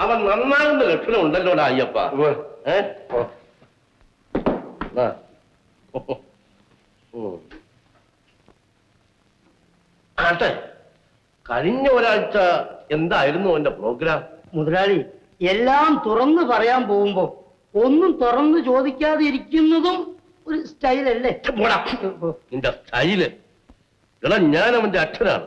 അവൻ നന്നാകുന്ന ലക്ഷണം ഉണ്ടല്ലോടാ അയ്യപ്പ. ആട്ടെ, കഴിഞ്ഞ ഒരാഴ്ച എന്തായിരുന്നു അവന്റെ പ്രോഗ്രാം? മുതലാളി, എല്ലാം തുറന്നു പറയാൻ പോകുമ്പോ ഒന്നും തുറന്നു ചോദിക്കാതെ ഇരിക്കുന്നതും ഒരു സ്റ്റൈലല്ലേ? നിന്റെ സ്റ്റൈല്. എടാ, ഞാൻ അവന്റെ അച്ഛനാണ്.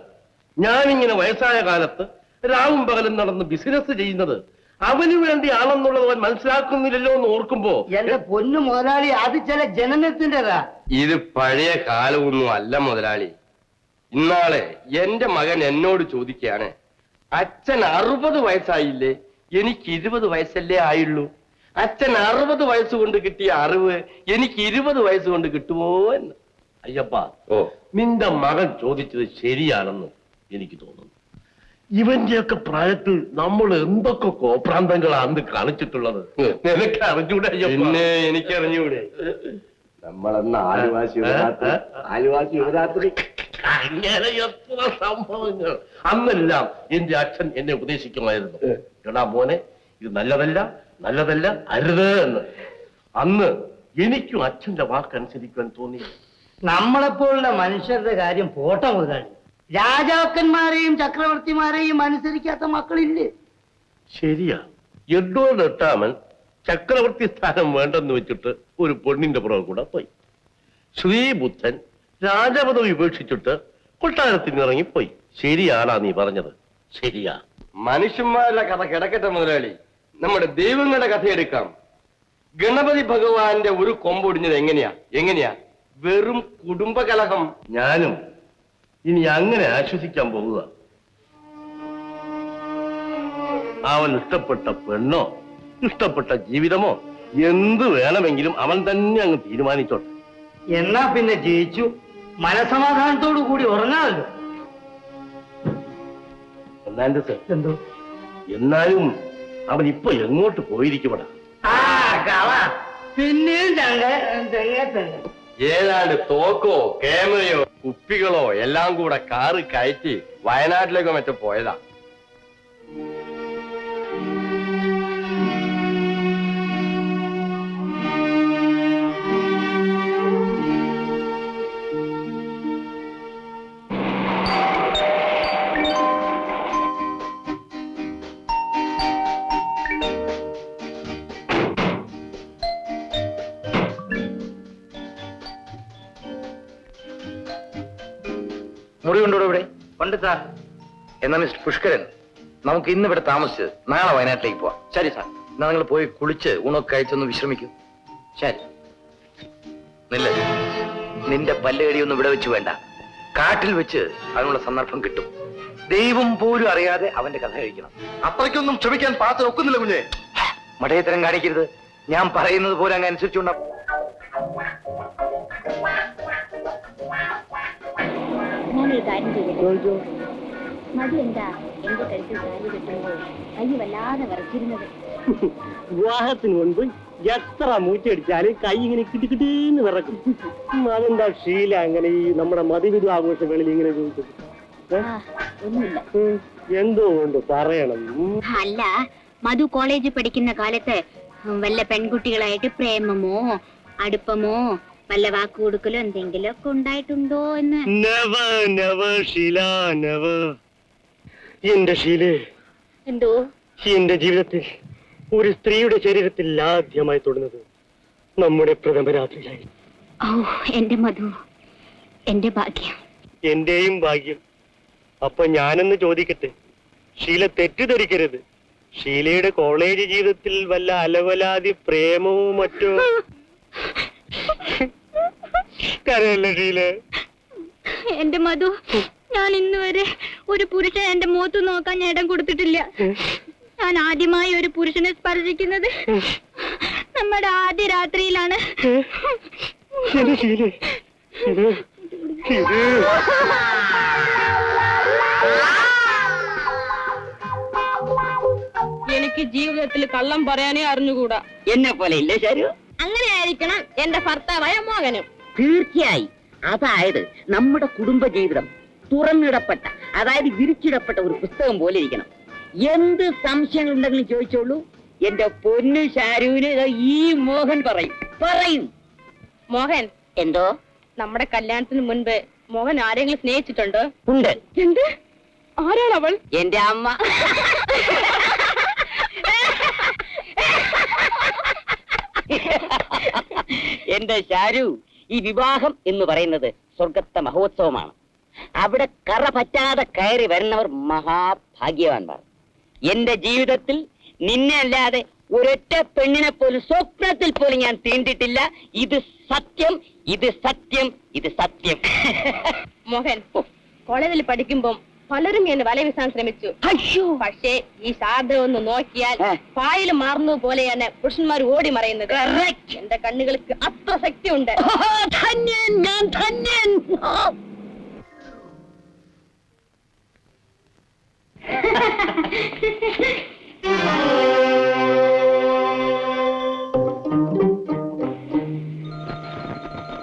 ഞാനിങ്ങനെ വയസ്സായ കാലത്ത് രാവും പകലും നടന്ന് ബിസിനസ് ചെയ്യുന്നത് അവന് വേണ്ടിയാണെന്നുള്ളത് അവൻ മനസ്സിലാക്കുന്നില്ലല്ലോ എന്ന് ഓർക്കുമ്പോ എന്റെ പൊന്നു മുതലാളി, അത് ചില ജനനത്തിൻ്റെതാ. ഇത് പഴയ കാലമൊന്നും അല്ല മുതലാളി. ഇന്നാളെ എന്റെ മകൻ എന്നോട് ചോദിക്കുകയാണ്, അച്ഛൻ 60 വയസ്സായില്ലേ, എനിക്ക് 20 വയസ്സല്ലേ ആയുള്ളൂ. അച്ഛൻ 60 വയസ്സുകൊണ്ട് കിട്ടിയ അറിവ് എനിക്ക് 20 വയസ്സുകൊണ്ട് കിട്ടുമോ എന്ന്. അയ്യപ്പ, നിന്റെ മകൻ ചോദിച്ചത് ശരിയാണെന്ന് എനിക്ക് തോന്നുന്നു. ഇവന്റെയൊക്കെ പ്രായത്തിൽ നമ്മൾ എന്തൊക്കെ കോപ്രാന്തങ്ങളാണ് കാണിച്ചിട്ടുള്ളത്. നിനക്ക് അറിഞ്ഞൂടെ? പിന്നെ എനിക്ക് അറിഞ്ഞൂടെ? നമ്മളന്ന് ആലുവാസി യുവരാത്രി അങ്ങനെ എത്ര സംഭവങ്ങൾ. അന്നെല്ലാം എന്റെ അച്ഛൻ എന്നെ ഉപദേശിക്കുമായിരുന്നു, എടാ മോനെ, ഇത് നല്ലതല്ല, നല്ലതല്ല, അരുത് എന്ന്. അന്ന് എനിക്കും അച്ഛന്റെ വാക്കനുസരിക്കാൻ തോന്നി. നമ്മളെപ്പോലുള്ള മനുഷ്യരുടെ കാര്യം പോട്ടെ മുതലാളി, രാജാക്കന്മാരെയും ചക്രവർത്തിമാരെയും അനുസരിക്കാത്ത മക്കളില്ലേ? ശരിയാ. എഡ്വേർഡ് എട്ടാമൻ ചക്രവർത്തി സ്ഥാനം വേണ്ടെന്ന് വെച്ചിട്ട് ഒരു പെണ്ണിന്റെ പുറകെ കൂടെ പോയി. ശ്രീബുദ്ധൻ രാജപദവി ഉപേക്ഷിച്ചിട്ട് കൊട്ടാരത്തിന് ഇറങ്ങിപ്പോയി. ശരിയാണാ നീ പറഞ്ഞത്? ശരിയാ. മനുഷ്യന്മാരുടെ കഥ കിടക്കട്ടെ മുതലാളി, നമ്മുടെ ദൈവങ്ങളുടെ കഥ എടുക്കാം. ഗണപതി ഭഗവാന്റെ ഒരു കൊമ്പൊടിഞ്ഞത് എങ്ങനെയാ? വെറും കുടുംബകലഹം. ഞാനും ഇനി അങ്ങനെ ആശ്വസിക്കാൻ പോകുക. അവൻ ഇഷ്ടപ്പെട്ട പെണ്ണോ ഇഷ്ടപ്പെട്ട ജീവിതമോ എന്ത് വേണമെങ്കിലും അവൻ തന്നെ അങ്ങ് തീരുമാനിച്ചോട്ടെ. എന്നാ പിന്നെ ജയിച്ചു, മനസമാധാനത്തോടു കൂടി ഉറങ്ങാമല്ലോ. എന്തോ എന്നാലും അവൻ ഇപ്പൊ എങ്ങോട്ട് പോയിരിക്കുമടാ? പിന്നെയും ഏതാണ്ട് തോക്കോ ക്യാമറയോ കുപ്പികളോ എല്ലാം കൂടെ കാറ് കയറ്റി വയനാട്ടിലേക്കോ മറ്റോ പോയതാ. മുറി കൊണ്ടോ ഇവിടെ? ഉണ്ട് സാർ. എന്നാ മിസ്റ്റർ പുഷ്കരൻ, നമുക്ക് ഇന്ന് ഇവിടെ താമസിച്ച് നാളെ വയനാട്ടിലേക്ക് പോവാം. ശരി സാർ. എന്നാ നിങ്ങൾ പോയി കുളിച്ച് ഊണൊക്കെ കഴിച്ചൊന്ന് വിശ്രമിക്കൂ. ശരി. നിന്റെ പല്ലുകടിയൊന്നും ഇവിടെ വെച്ച് വേണ്ട, കാട്ടിൽ വെച്ച് അതിനുള്ള സന്ദർഭം കിട്ടും. ദൈവം പോലും അറിയാതെ അവന്റെ കഥ കഴിക്കണം. അത്രയ്ക്കൊന്നും ക്ഷമിക്കാൻ പാത്രം ഒക്കുന്നില്ല കുഞ്ഞെ. മടയത്തരം കാണിക്കരുത്. ഞാൻ പറയുന്നത് പോലെ അങ്ങ് അനുസരിച്ചുണ്ടാ. ഞാനൊരു കാര്യം ചെയ്തു. മതി എന്താ എന്റെ കഴുത്തിൽ കാര്യം കിട്ടുമ്പോൾ കൈ വല്ലാതെ വിറച്ചിരുന്നത്. വിവാഹത്തിന് മുൻപ് എത്ര മൂച്ചടിച്ചാലും കൈ ഇങ്ങനെ കിട്ടിക്കിട്ടീന്ന് വിറക്കും. അതെന്താ ശീല അങ്ങനെ ഈ നമ്മുടെ മതിവിധു ആഘോഷങ്ങളിൽ ഇങ്ങനെ ചോദിച്ചത്? ഒന്നുമില്ല. എന്തോ കൊണ്ട് പറയണം. അല്ല, മധു കോളേജിൽ പഠിക്കുന്ന കാലത്ത് വല്ല പെൺകുട്ടികളായിട്ട് പ്രേമമോ അടുപ്പമോ വല്ല വാക്ക് കൊടുക്കലോ എന്തെങ്കിലും ഒക്കെ ഉണ്ടായിട്ടുണ്ടോ എന്ന്. എന്റെ ശീലേ, എന്തോ എന്റെ ജീവിതത്തിൽ ഒരു സ്ത്രീയുടെ ശരീരത്തിൽ ആദ്യമായി തൊടുന്നത് നമ്മുടെ പ്രഥമ രാത്രിയിലായി. ഓ എന്റെ മധു, എന്റെ ഭാഗ്യം. എന്റെയും ഭാഗ്യം. അപ്പൊ ഞാനൊന്ന് ചോദിക്കട്ടെ, ഷീല തെറ്റിദ്ധരിക്കരുത്. ഷീലയുടെ കോളേജ് ജീവിതത്തിൽ വല്ല അലവലാതി പ്രേമവും മറ്റോ? കരയല്ല ഷീല. എന്റെ മധു, ഞാൻ ഇന്ന് വരെ ഒരു പുരുഷൻ എന്റെ മുഖത്ത് നോക്കാൻ ഇടം കൊടുത്തിട്ടില്ല. ഞാൻ ആദ്യമായി ഒരു പുരുഷനെ സ്പർശിക്കുന്നത് നമ്മുടെ ആദ്യ രാത്രിയിലാണ്. എനിക്ക് ജീവിതത്തിൽ കള്ളം പറയാനേ അറിഞ്ഞുകൂടാ. എന്നെ പോലെ ഇല്ലേ ശരു? അങ്ങനെ ആയിരിക്കണം എന്റെ ഭർത്താവായ മോഹനും. തീർച്ചയായും. അതായത് നമ്മുടെ കുടുംബ ജീവിതം തുറന്നിടപ്പെട്ട, അതായത് വിരിച്ചിടപ്പെട്ട ഒരു പുസ്തകം പോലെ ഇരിക്കണം. എന്ത് സംശയങ്ങൾ ഉണ്ടെങ്കിലും ചോദിച്ചോളൂ. എന്റെ പൊന്നു ഷാരൂന് ഈ മോഹൻ പറയും. മോഹൻ, എന്തോ? നമ്മുടെ കല്യാണത്തിന് മുൻപ് മോഹൻ ആരെങ്കിലും സ്നേഹിച്ചിട്ടുണ്ടോ? ഉണ്ട്. എന്ത്? ആരാണ് അവൾ? എന്റെ അമ്മ. എന്റെ ഷാരു, ഈ വിവാഹം എന്ന് പറയുന്നത് സ്വർഗത്തെ മഹോത്സവമാണ്. അവിടെ കറ പറ്റാതെ കയറി വരുന്നവർ മഹാഭാഗ്യവാന്മാർ. എന്റെ ജീവിതത്തിൽ നിന്നെ അല്ലാതെ ഒരൊറ്റ പെണ്ണിനെ പോലും സ്വപ്നത്തിൽ പോലും ഞാൻ തീണ്ടിട്ടില്ല. ഇത് സത്യം, ഇത് സത്യം, ഇത് സത്യം. മോഹൻ, കോളേജിൽ പഠിക്കുമ്പം പലരും എന്നെ വല വീസാൻ ശ്രമിച്ചു. പക്ഷേ ഈ ശാരദ ഒന്ന് നോക്കിയാൽ പായൽ മാറുന്നത് പോലെയാണ് പുരുഷന്മാർ ഓടി മറയുന്നത്. എന്റെ കണ്ണുകൾക്ക് അത്ര ശക്തിയുണ്ട്. ധന്യൻ, ഞാൻ ധന്യൻ.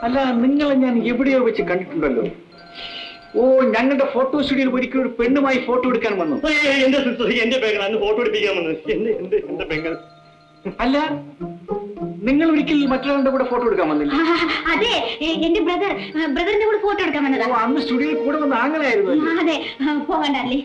അല്ല, നിങ്ങളെ ഞാൻ എവിടെയോ വെച്ച് കണ്ടിട്ടുണ്ടല്ലോ. ഓ, ഞങ്ങളുടെ ഫോട്ടോ സ്റ്റുഡിയോയിൽ ഒരിക്കലും ഒരു പെണ്ണുമായി ഫോട്ടോ എടുക്കാൻ വന്നു. എന്റെ പെങ്ങൾ അന്ന് ഫോട്ടോ എടുപ്പിക്കാൻ വന്നത് എന്റെ പെങ്ങൾ. അല്ല, നിങ്ങൾ ഒരിക്കൽ മറ്റൊരാളുടെ കൂടെ ഫോട്ടോ എടുക്കാൻ വന്നില്ല? അതെ, എന്റെ ബ്രദറിന്റെ കൂടെ ഫോട്ടോ എടുക്കാൻ വന്നതാ. ഓ, അന്ന് സ്റ്റുഡിയോയിൽ കൂടെ വന്ന ആങ്ങളായിരുന്നു. അതെ, പോകണ്ടല്ലേ?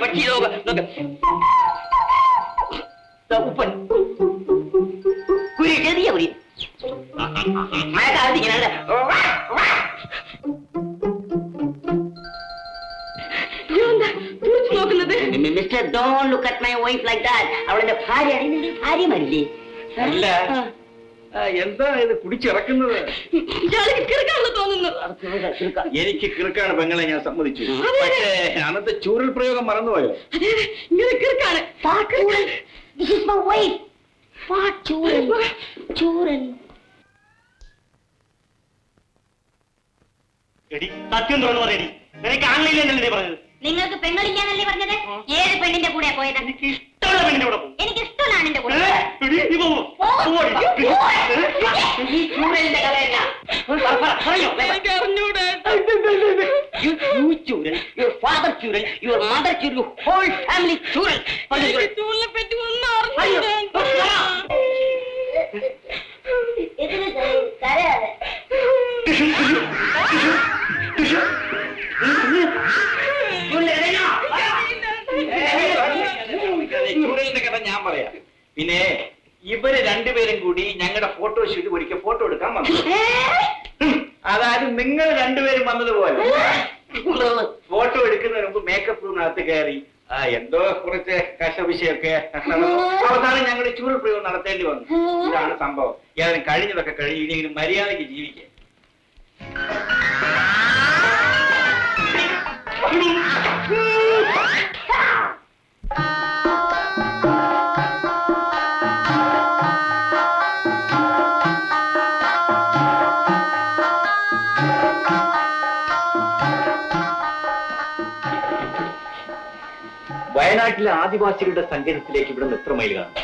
പക്ഷികളോ ഉപ്പൻ കുരി ചെറിയ കുരി മഴക്കാലത്തിങ്ങനെ നോക്കുന്നത്. Mister, don't look at my wife like that. അവളുടെ ഭാര്യമാരില്ലേ? അല്ല, എന്താ ഇത് കുടിച്ചിറക്കുന്നത്? തോന്നുന്നു. എനിക്ക് കിറുക്കാണ് പെങ്ങളെ, ഞാൻ സമ്മതിച്ചു. പക്ഷേ അന്നത്തെ ചൂരൽ പ്രയോഗം മറന്നുപോയോ? സത്യം തുറന്നു പറയടി, നിനക്ക് ആൺലില്ലെന്നല്ലേ പറഞ്ഞത്? നിങ്ങൾക്ക് പെങ്ങളില്ലാന്നല്ലേ പറഞ്ഞത്? ഏത് പെണ്ണിന്റെ കൂടെ പോയത്? എനിക്ക് ഇഷ്ടമുള്ള പെണ്ണിന്റെ കൂടെ പോകും. എനിക്ക് ഇഷ്ടമുള്ള ആണിന്റെ കൂടെ. Your father children, your mother children, your whole family children. പറ്റി ഒന്നും അറിഞ്ഞില്ല. ചൂരലിന്റെ കഥ ഞാൻ പറയാം. പിന്നെ ഇവര് രണ്ടുപേരും കൂടി ഞങ്ങളുടെ ഫോട്ടോ ഷൂട്ട് ഒരിക്കൽ ഫോട്ടോ എടുക്കാൻ വന്നു. അതായത് നിങ്ങൾ രണ്ടുപേരും വന്നതുപോലെ ഫോട്ടോ എടുക്കുന്നതിന് മുമ്പ് മേക്കപ്പ് റൂമിനകത്ത് കയറി എന്തോ കുറച്ച് കശവിഷയൊക്കെ അവസാനം ഞങ്ങൾ ചൂരൽ പ്രയോഗം നടത്തേണ്ടി വന്നു. ഇതാണ് സംഭവം. ഏതായാലും കഴിഞ്ഞതൊക്കെ കഴിഞ്ഞ് ഇനി മര്യാദയ്ക്ക് ജീവിക്കാം. വയനാട്ടിലെ ആദിവാസികളുടെ സങ്കേതത്തിലേക്ക് ഇവിടെ എത്ര മൈൽ കാണും?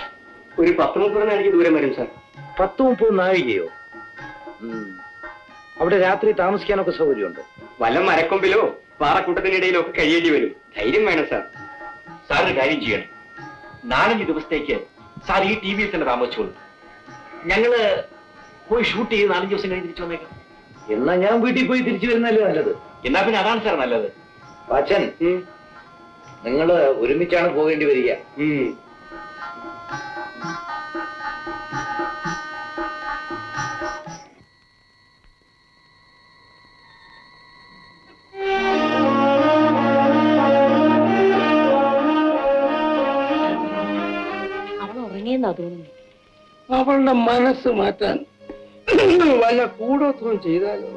ഒരു 10-30 നാഴിക ദൂരം വരും സാർ. 10-30 നാഴികയോ? അവിടെ രാത്രി താമസിക്കാനൊക്കെ സൗകര്യമുണ്ടോ? വല്ല മരക്കൊമ്പിലോ പാറക്കൂട്ടത്തിനിടയിലോ ഒക്കെ കഴിയേണ്ടി വരും. ധൈര്യം വേണം സാർ. സാർ ഒരു കാര്യം ചെയ്യണം. 4-5 ദിവസത്തേക്ക് സാർ ഈ TVS തന്നെ താമസിച്ചോളൂ. ഞങ്ങള് പോയി ഷൂട്ട് ചെയ്ത് 4 ദിവസം കഴിഞ്ഞ് തിരിച്ചു വന്നേക്കാം. എന്നാ ഞാൻ വീട്ടിൽ പോയി തിരിച്ചു വരുന്നല്ലേ നല്ലത്. എന്നാ പിന്നെ അതാണ് സാർ നല്ലത്. അച്ഛൻ, നിങ്ങള് ഒരുമിച്ചാണ് പോകേണ്ടി വരിക. അവൾ ഉറങ്ങിയെന്നാ തോന്നുന്നു. അവളുടെ മനസ്സ് മാറ്റാൻ വല്ല കൂടോത്രം ചെയ്താലോ?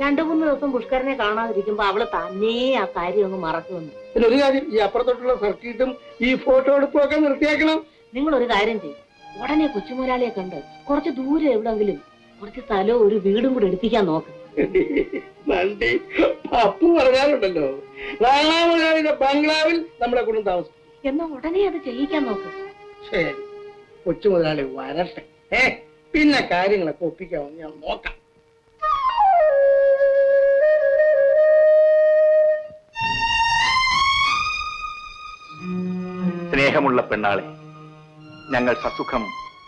2-3 ദിവസം പുഷ്കരനെ കാണാതിരിക്കുമ്പോ അവള് തന്നെ ആ കാര്യം അങ്ങ് മറക്കുമെന്ന്. പിന്നെ ഒരു കാര്യം, ഈ അപ്പുറത്തോട്ടുള്ള സർക്കിട്ടും ഈ ഫോട്ടോ എടുപ്പൊക്കെ നിർത്തിയാക്കണം. നിങ്ങൾ ഒരു കാര്യം ചെയ്യും, ഉടനെ കൊച്ചുമുതലാളിയെ കണ്ട് കുറച്ച് ദൂരെ എവിടെങ്കിലും കുറച്ച് സ്ഥലവും ഒരു വീടും കൂടെ എടുപ്പിക്കാൻ നോക്ക്. നന്ദി അപ്പു പറഞ്ഞാലുണ്ടല്ലോ, നാളാമകാലിന്റെ ബംഗ്ലാവിൽ നമ്മളെ കൊണ്ട് താമസിക്കും. എന്നാ ഉടനെ അത് ചെയ്യിക്കാൻ നോക്ക്. ശരി, കൊച്ചു മുതലാളി വരട്ടെ. പിന്നെ കാര്യങ്ങളൊക്കെ ഒപ്പിക്കാമെന്ന് ഞാൻ നോക്കാം. സ്നേഹമുള്ള പെണ്ണാളെ, ഞങ്ങൾ സസുഖം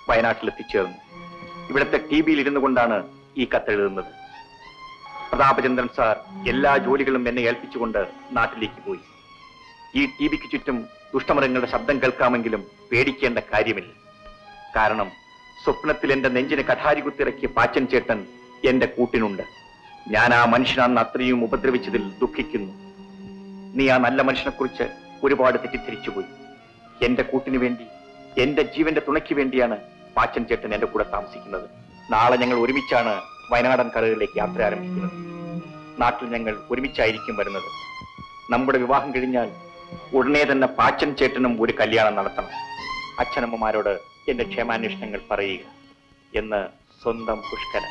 വയനാട്ടിൽ എത്തിച്ചേർന്നു. ഇവിടുത്തെ ടിവിയിൽ ഇരുന്നു കൊണ്ടാണ് ഈ കത്തെഴുതുന്നത്. പ്രതാപചന്ദ്രൻ സാർ എല്ലാ ജോലികളും എന്നെ ഏൽപ്പിച്ചുകൊണ്ട് നാട്ടിലേക്ക് പോയി. ഈ ടിവിക്ക് ചുറ്റും ദുഷ്ടമൃഗങ്ങളുടെ ശബ്ദം കേൾക്കാമെങ്കിലും പേടിക്കേണ്ട കാര്യമില്ല. കാരണം സ്വപ്നത്തിൽ എന്റെ നെഞ്ചിന് കഠാരി കുത്തിറക്കിയ പാച്ചൻ ചേട്ടൻ എന്റെ കൂട്ടിനുണ്ട്. ഞാൻ ആ മനുഷ്യനാണെന്ന് അത്രയും ഉപദ്രവിച്ചതിൽ ദുഃഖിക്കുന്നു. നീ ആ നല്ല മനുഷ്യനെ കുറിച്ച് ഒരുപാട് തെറ്റിദ്ധരിച്ചുപോയി. എന്റെ കൂട്ടിന് വേണ്ടി, എന്റെ ജീവന്റെ തുണയ്ക്ക് വേണ്ടിയാണ് പാച്ചൻ ചേട്ടൻ എന്റെ കൂടെ താമസിക്കുന്നത്. നാളെ ഞങ്ങൾ ഒരുമിച്ചാണ് വയനാടൻ കരകളിലേക്ക് യാത്ര ആരംഭിക്കുന്നത്. നാട്ടിൽ ഞങ്ങൾ ഒരുമിച്ചായിരിക്കും വരുന്നത്. നമ്മുടെ വിവാഹം കഴിഞ്ഞാൽ ഉടനെ തന്നെ പാച്ചൻ ചേട്ടനും ഒരു കല്യാണം നടത്തണം. അച്ഛനമ്മമാരോട് എന്റെ ക്ഷേമാന്വേഷണങ്ങൾ പറയുക എന്ന് സ്വന്തം പുഷ്കര.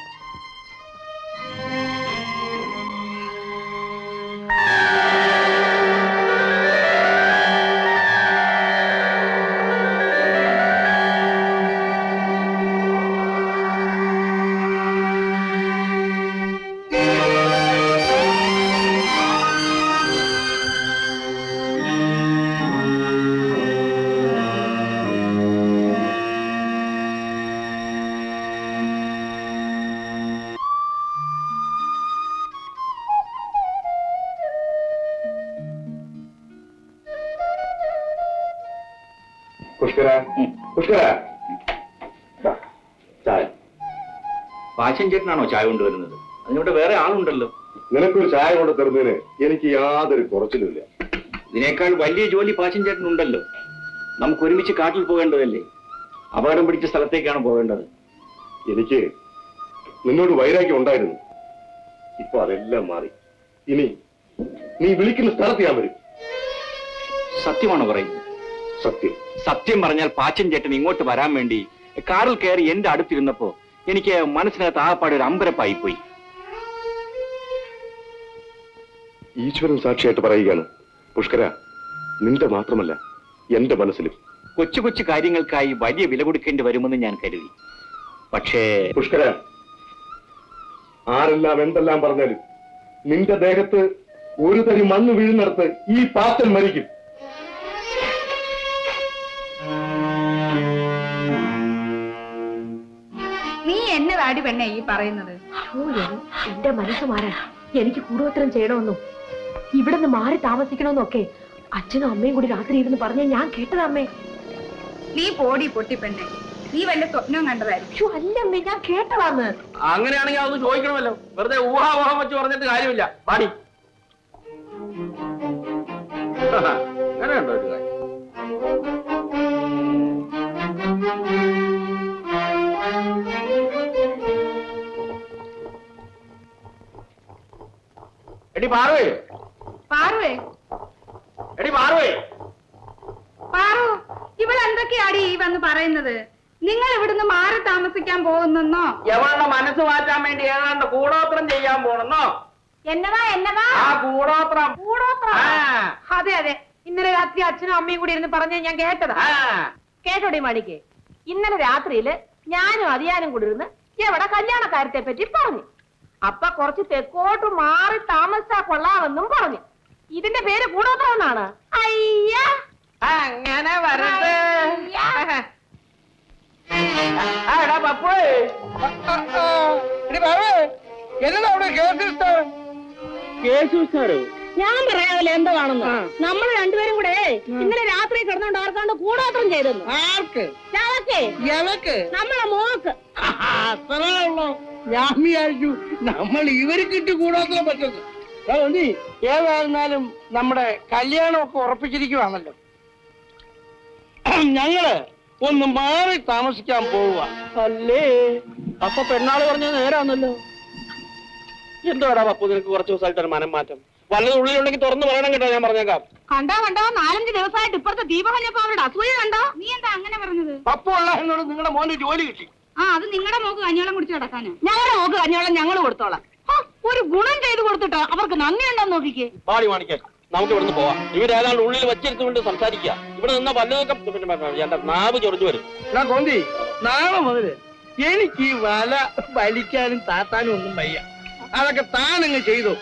പാച്ചൻ ചേട്ടനാണോ ചായ കൊണ്ടുവരുന്നത്? അതിനിവിടെ വേറെ ആളുണ്ടല്ലോ. നിനക്കൊരു ചായ കൊണ്ട് തരുന്നതിന് എനിക്ക് യാതൊരു കുറച്ചിലുമില്ല. ഇതിനേക്കാൾ വലിയ ജോലി പാച്ചൻ ചേട്ടനുണ്ടല്ലോ. നമുക്ക് ഒരുമിച്ച് കാട്ടിൽ പോകേണ്ടതല്ലേ? അപകടം പിടിച്ച സ്ഥലത്തേക്കാണ് പോകേണ്ടത്. എനിക്ക് നിന്നോട് വൈരാഗ്യം ഉണ്ടായിരുന്നു. ഇപ്പൊ അതെല്ലാം മാറി. ഇനി നീ വിളിക്കുന്ന സ്ഥലത്ത് ഞാൻ വരും. സത്യമാണോ പറയുന്നത്? സത്യം. സത്യം പറഞ്ഞാൽ പാച്ചൻ ചേട്ടൻ ഇങ്ങോട്ട് വരാൻ വേണ്ടി കാറിൽ കയറി എന്റെ അടുത്തിരുന്നപ്പോ എനിക്ക് മനസ്സിനകത്ത് ആകപ്പാട് ഒരു അമ്പരപ്പായി പോയി. ഈശ്വരൻ സാക്ഷിയായിട്ട് പറയുകയാണ് പുഷ്കര, നിന്റെ മാത്രമല്ല എന്റെ മനസ്സിലും. കൊച്ചു കൊച്ചു കാര്യങ്ങൾക്കായി വലിയ വില കൊടുക്കേണ്ടി വരുമെന്ന് ഞാൻ കരുതി. പക്ഷേ പുഷ്കര, ആരെല്ലാം എന്തെല്ലാം പറഞ്ഞാലും നിന്റെ ദേഹത്ത് ഒരു തരി മണ്ണ് വീഴുന്നിടത്ത് ഈ പാച്ചൻ മരിക്കും. നീ എന്നതാടി പെണ്ണെ ഈ പറയുന്നത്? എന്റെ മനസ്സ് മാറാ. എനിക്ക് കൂടോത്രം ചെയ്യണമെന്നും ഇവിടെ നിന്ന് മാറി താമസിക്കണമെന്നൊക്കെ അച്ഛനും അമ്മയും കൂടി രാത്രി ഇരുന്ന് പറഞ്ഞ ഞാൻ കേട്ടതമ്മേ. നീ പോടി പൊട്ടി പെണ്ണെ, നീ വല്ല സ്വപ്നവും കണ്ടതായിരിക്കും. അല്ല അമ്മേ, ഞാൻ കേട്ടതാന്ന്. അങ്ങനെയാണെങ്കിൽ അതൊന്ന് ചോദിക്കണമല്ലോ. വെറുതെ ഊഹാപോഹം വെച്ച് പറഞ്ഞിട്ട് കാര്യമില്ല. പാടി അങ്ങനെയുണ്ടോ ഒരു കാര്യം? എടി പാറുവേ, പാറുവേ, എടി പാറുവേ. പാറു, ഇവിടെ എന്തൊക്കെയാടി ഈ വന്ന് പറയുന്നത്? നിങ്ങൾ ഇവിടുന്ന് മാറി താമസിക്കാൻ പോകുന്നെന്നോ? എവളുടെ മനസ്സ് മാറ്റാൻ വേണ്ടി ഏതാണ്ട് കൂടോത്രം ചെയ്യാൻ പോണെന്നോ? എന്നതാ എന്നതാ? ആ കൂടോത്രം. കൂടോത്രം? അതെ അതെ, ഇന്നലെ രാത്രി അച്ഛനും അമ്മയും കൂടി ഇരുന്ന് പറഞ്ഞ ഞാൻ കേട്ടതാ. കേട്ടോടി മണിക്ക്, ഇന്നലെ രാത്രിയില് ഞാനും അതിയാനും കൂടി ഇരുന്ന് എവിടെ കല്യാണക്കാര്യത്തെ പറ്റി പറഞ്ഞു. അപ്പൊ കുറച്ച് തെക്കോട്ട് മാറി താമസിച്ചാ കൊള്ളാമെന്നും പറഞ്ഞു. ഇതിന്റെ പേര് കൂടോത്രം എന്നാണ്. അയ്യ, അങ്ങനെ വരട്ടെ. പപ്പു ഞാൻ പറയാമല്ലോ എന്താണെന്ന്. നമ്മൾ രണ്ടുപേരും കൂടെ ഇന്നലെ രാത്രി കിടന്നുകൊണ്ട് ആർക്കാണ്ട് കൂടോത്രം ചെയ്തെന്ന്. ആർക്ക്? ഞങ്ങൾക്ക് നമ്മളെ മോക്ക്. അത്രേ ഉള്ളൂ. ഞാൻ വിചാരിച്ചു നമ്മൾ ഇവർക്കിട്ട് കൂടാത്ത പറ്റുന്നു. ഏതായിരുന്നാലും നമ്മുടെ കല്യാണമൊക്കെ ഉറപ്പിച്ചിരിക്കുവാണല്ലോ. ഞങ്ങള് ഒന്ന് മാറി താമസിക്കാൻ പോവുക അല്ലേ? അപ്പൊ പെണ്ണാള് പറഞ്ഞ നേരാന്നല്ലോ. എന്തോടാ പപ്പു നിനക്ക് കുറച്ച് ദിവസമായിട്ട് മനം മാറ്റം? വല്ലത് ഉള്ളിലുണ്ടെങ്കിൽ തുറന്നു പറയണം കേട്ടോ. ഞാൻ പറഞ്ഞേക്കാം. കണ്ടോ 4-5 ദിവസമായിട്ട് ഇപ്പുറത്തെ ദീപം കഴിഞ്ഞപ്പോ അവരുടെ അസൂയ കണ്ടോ? നീ എന്താ അങ്ങനെ പറഞ്ഞത്? പപ്പു ഉള്ള എന്നോട് നിങ്ങളുടെ മോന് ജോലി കിട്ടി. അത് നിങ്ങളുടെ മോക്ക് കഞ്ഞോളം കുടിച്ച് കിടക്കാനാ. ഞങ്ങളുടെ മോക്ക് കഞ്ഞോളം ഞങ്ങൾ കൊടുത്തോളാം. ഒരു ഗുണം ചെയ്ത് കൊടുത്തിട്ട് അവർക്ക് നന്ദി ഉണ്ടോ നോക്കിക്കേ. പാടി മാണിക്കാൻ നമുക്ക് ഇവിടുന്ന് പോവാം. ഇവരേതാണ്ട് ഉള്ളിൽ വച്ചിരുത്തുകൊണ്ട് സംസാരിക്കുക. ഇവിടെ നിന്ന വല്ലതൊക്കെ എന്റെ നാവ് ചൊറിഞ്ഞു വരും. കോന്തി നാളെ മുതല് എനിക്ക് ഈ വല വലിക്കാനും താത്താനും ഒന്നും വയ്യ. അതൊക്കെ താനങ്ങ് ചെയ്തു.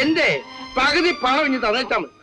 എന്റെ പകുതി പണം ഇനി തന്നേച്ചാ മതി.